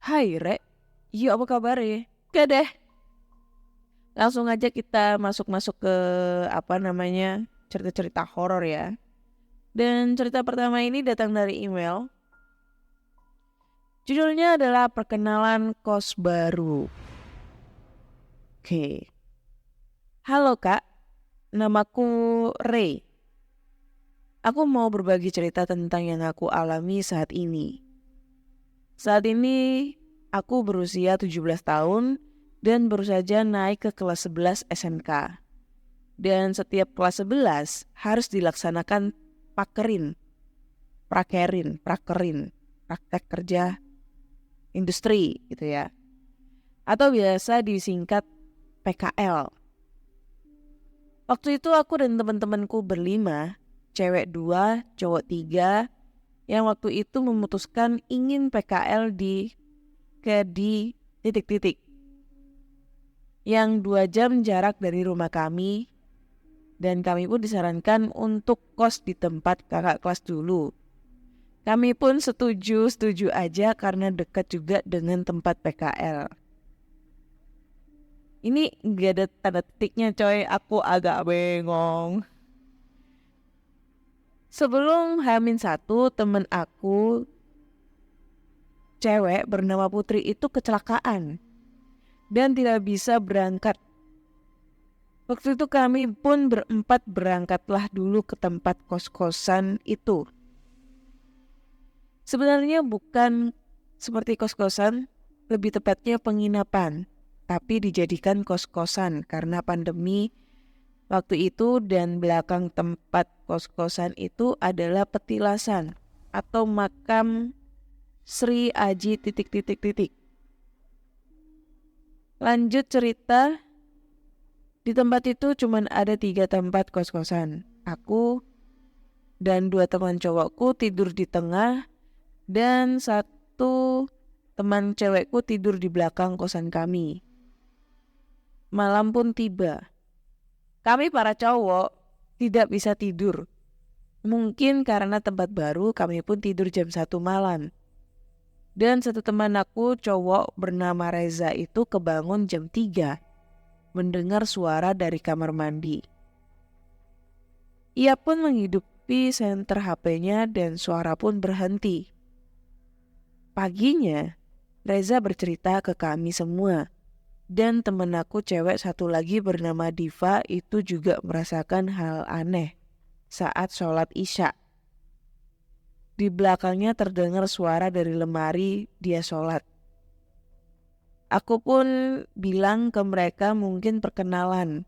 Hai Rek, iya apa kabar ya? Oke deh, langsung aja kita masuk-masuk ke cerita-cerita horor ya. Dan cerita pertama ini datang dari email. Judulnya adalah Perkenalan Kos Baru. Oke. Halo Kak, namaku Ray. Aku mau berbagi cerita tentang yang aku alami saat ini. Saat ini aku berusia 17 tahun dan baru saja naik ke kelas 11 SMK. Dan setiap kelas 11 harus dilaksanakan pakerin, prakerin, praktek kerja industri gitu ya. Atau biasa disingkat PKL. Waktu itu aku dan teman-temanku berlima, cewek 2, cowok 3, yang waktu itu memutuskan ingin PKL di titik-titik. Yang 2 jam jarak dari rumah kami, dan kami pun disarankan untuk kos di tempat kakak kelas dulu. Kami pun setuju aja karena dekat juga dengan tempat PKL. Ini gak ada tanda titiknya coy, aku agak bengong. Sebelum H-1, temen aku cewek bernama Putri itu kecelakaan dan tidak bisa berangkat. Waktu itu kami pun berempat berangkatlah dulu ke tempat kos-kosan itu. Sebenarnya bukan seperti kos-kosan, lebih tepatnya penginapan, tapi dijadikan kos-kosan karena pandemi waktu itu, dan belakang tempat kos-kosan itu adalah petilasan atau makam Sri Aji titik-titik-titik. Lanjut cerita, di tempat itu cuman ada 3 tempat kos-kosan. Aku dan 2 teman cowokku tidur di tengah dan 1 teman cewekku tidur di belakang kosan kami. Malam pun tiba. Kami para cowok tidak bisa tidur. Mungkin karena tempat baru, kami pun tidur jam 1 malam. Dan 1 teman aku cowok bernama Reza itu kebangun jam 3 mendengar suara dari kamar mandi. Ia pun menghidupi senter HP-nya dan suara pun berhenti. Paginya, Reza bercerita ke kami semua. Dan temen aku cewek 1 lagi bernama Diva itu juga merasakan hal aneh saat sholat Isya. Di belakangnya terdengar suara dari lemari dia sholat. Aku pun bilang ke mereka mungkin perkenalan.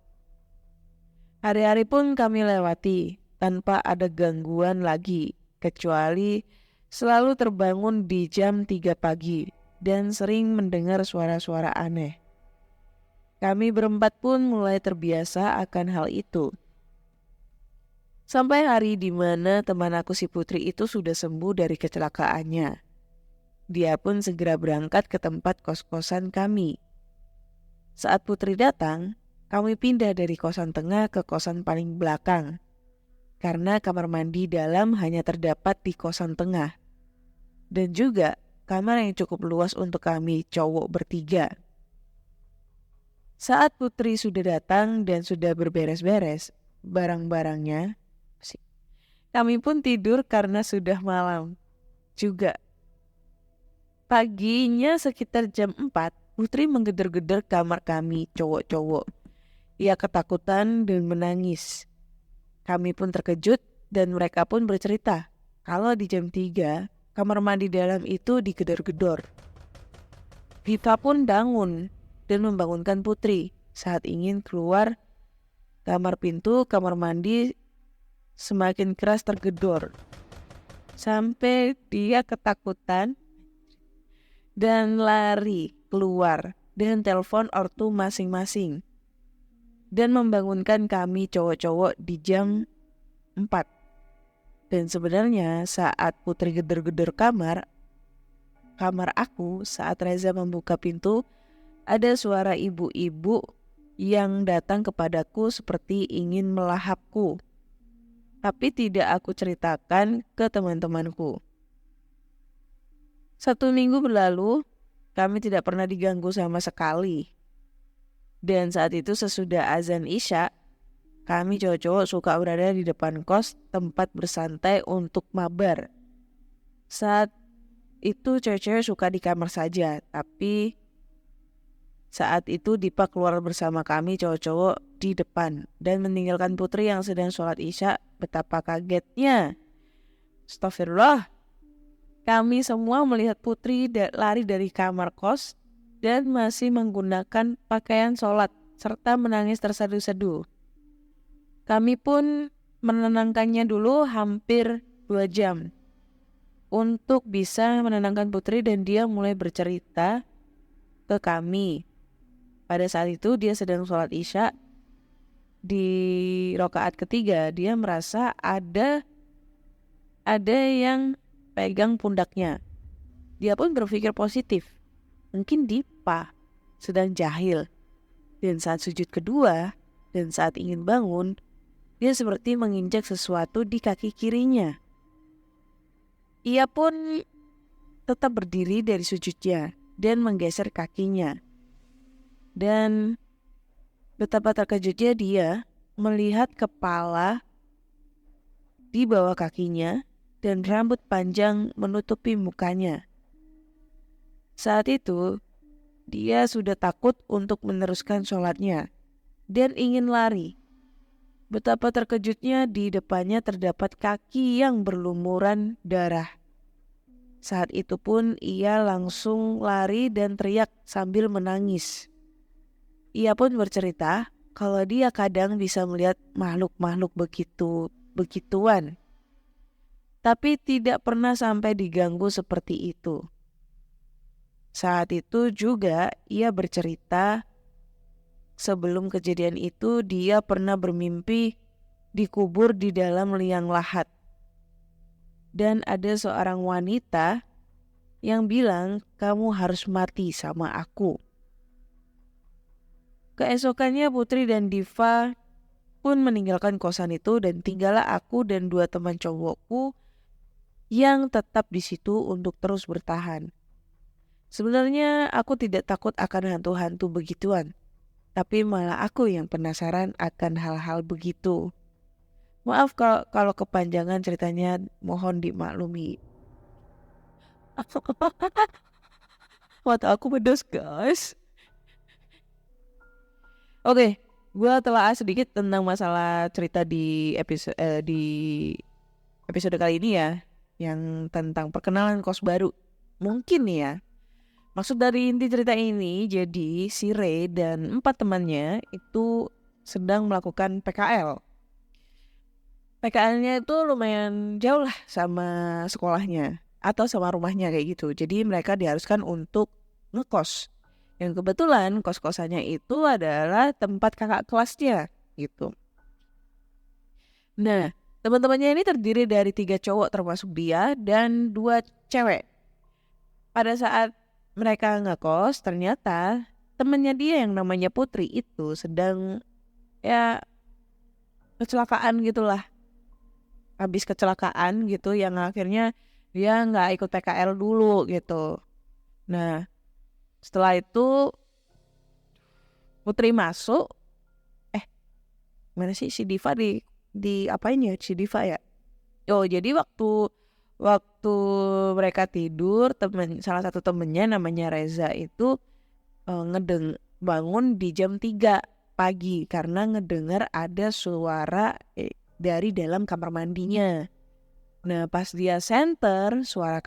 Hari-hari pun kami lewati tanpa ada gangguan lagi, kecuali selalu terbangun di jam 3 pagi dan sering mendengar suara-suara aneh. Kami berempat pun mulai terbiasa akan hal itu. Sampai hari di mana teman aku si Putri itu sudah sembuh dari kecelakaannya. Dia pun segera berangkat ke tempat kos-kosan kami. Saat Putri datang, kami pindah dari kosan tengah ke kosan paling belakang. Karena kamar mandi dalam hanya terdapat di kosan tengah. Dan juga kamar yang cukup luas untuk kami cowok bertiga. Saat Putri sudah datang dan sudah berberes-beres barang-barangnya, kami pun tidur karena sudah malam juga. Paginya sekitar jam 4, Putri menggedor-gedor kamar kami cowok-cowok. Ia ketakutan dan menangis. Kami pun terkejut dan mereka pun bercerita kalau di jam 3 kamar mandi dalam itu digedor-gedor. Vita pun bangun dan membangunkan Putri saat ingin keluar pintu kamar mandi semakin keras tergedor. Sampai dia ketakutan dan lari keluar dengan telepon ortu masing-masing. Dan membangunkan kami cowok-cowok di jam 4. Dan sebenarnya saat Putri gedor-gedor kamar aku, saat Reza membuka pintu, ada suara ibu-ibu yang datang kepadaku seperti ingin melahapku. Tapi tidak aku ceritakan ke teman-temanku. 1 minggu berlalu Kami tidak pernah diganggu sama sekali. Dan saat itu sesudah azan Isya, kami cowok-cowok suka berada di depan kos tempat bersantai untuk mabar. Saat itu cewek-cewek suka di kamar saja, tapi saat itu Dipa keluar bersama kami cowok-cowok di depan dan meninggalkan Putri yang sedang sholat Isya. Betapa kagetnya. Astagfirullah. Kami semua melihat Putri lari dari kamar kos dan masih menggunakan pakaian sholat serta menangis terseduh-seduh. Kami pun menenangkannya dulu hampir 2 jam untuk bisa menenangkan Putri, dan dia mulai bercerita ke kami. Pada saat itu dia sedang sholat Isya. Di rakaat ketiga dia merasa ada yang pegang pundaknya. Dia pun berpikir positif. Mungkin Dipa sedang jahil. Dan saat sujud kedua dan saat ingin bangun, dia seperti menginjak sesuatu di kaki kirinya. Ia pun tetap berdiri dari sujudnya dan menggeser kakinya. Dan betapa terkejutnya dia melihat kepala di bawah kakinya dan rambut panjang menutupi mukanya. Saat itu, dia sudah takut untuk meneruskan sholatnya dan ingin lari. Betapa terkejutnya di depannya terdapat kaki yang berlumuran darah. Saat itu pun ia langsung lari dan teriak sambil menangis. Ia pun bercerita kalau dia kadang bisa melihat makhluk-makhluk begituan, tapi tidak pernah sampai diganggu seperti itu. Saat itu juga ia bercerita sebelum kejadian itu dia pernah bermimpi dikubur di dalam liang lahat. Dan ada seorang wanita yang bilang, "Kamu harus mati sama aku." Keesokannya Putri dan Diva pun meninggalkan kosan itu dan tinggallah aku dan 2 teman cowokku yang tetap di situ untuk terus bertahan. Sebenarnya aku tidak takut akan hantu-hantu begituan, tapi malah aku yang penasaran akan hal-hal begitu. Maaf kalau kepanjangan ceritanya, mohon dimaklumi. Mata aku pedas, guys. Oke, gue telah sedikit tentang masalah cerita di episode kali ini ya, yang tentang perkenalan kos baru. Mungkin nih ya, maksud dari inti cerita ini, jadi si Ray dan 4 temannya itu sedang melakukan PKL. PKL-nya itu lumayan jauh lah sama sekolahnya atau sama rumahnya kayak gitu. Jadi mereka diharuskan untuk ngekos. Yang kebetulan kos-kosannya itu adalah tempat kakak kelasnya gitu. Nah, teman-temannya ini terdiri dari 3 cowok termasuk dia dan 2 cewek. Pada saat mereka ngekos, ternyata temannya dia yang namanya Putri itu sedang ya kecelakaan gitulah. Habis kecelakaan gitu yang akhirnya dia nggak ikut PKL dulu gitu. Nah, setelah itu Putri masuk, mana sih si Diva di apain ya si Diva ya? Oh, jadi waktu mereka tidur, salah satu temennya namanya Reza itu bangun di jam 3 pagi karena ngedengar ada suara dari dalam kamar mandinya. Nah, pas dia senter, suara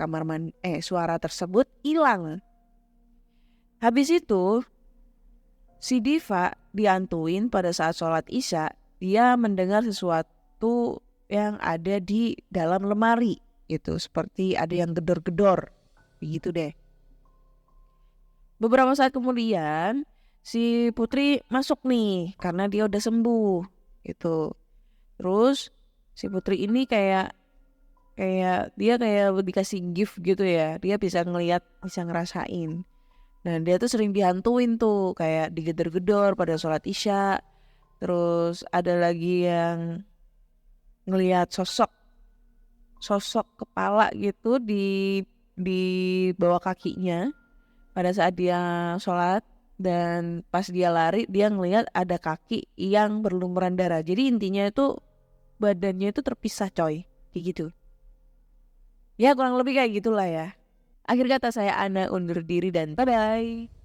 tersebut hilang. Habis itu si Diva diantuin pada saat sholat Isya, dia mendengar sesuatu yang ada di dalam lemari gitu, seperti ada yang gedor-gedor begitu deh. Beberapa saat kemudian si Putri masuk nih karena dia udah sembuh gitu. Terus si Putri ini kayak dia kayak dikasih gift gitu ya, dia bisa ngelihat, bisa ngerasain. Nah, dia tuh sering dihantuin tuh, kayak digedor-gedor pada sholat Isya. Terus ada lagi yang ngelihat sosok kepala gitu di bawah kakinya. pada saat dia sholat dan pas dia lari dia ngelihat ada kaki yang berlumuran darah. Jadi intinya itu badannya itu terpisah coy, kayak gitu. Ya kurang lebih kayak gitulah ya. Akhir kata saya Ana undur diri dan bye-bye.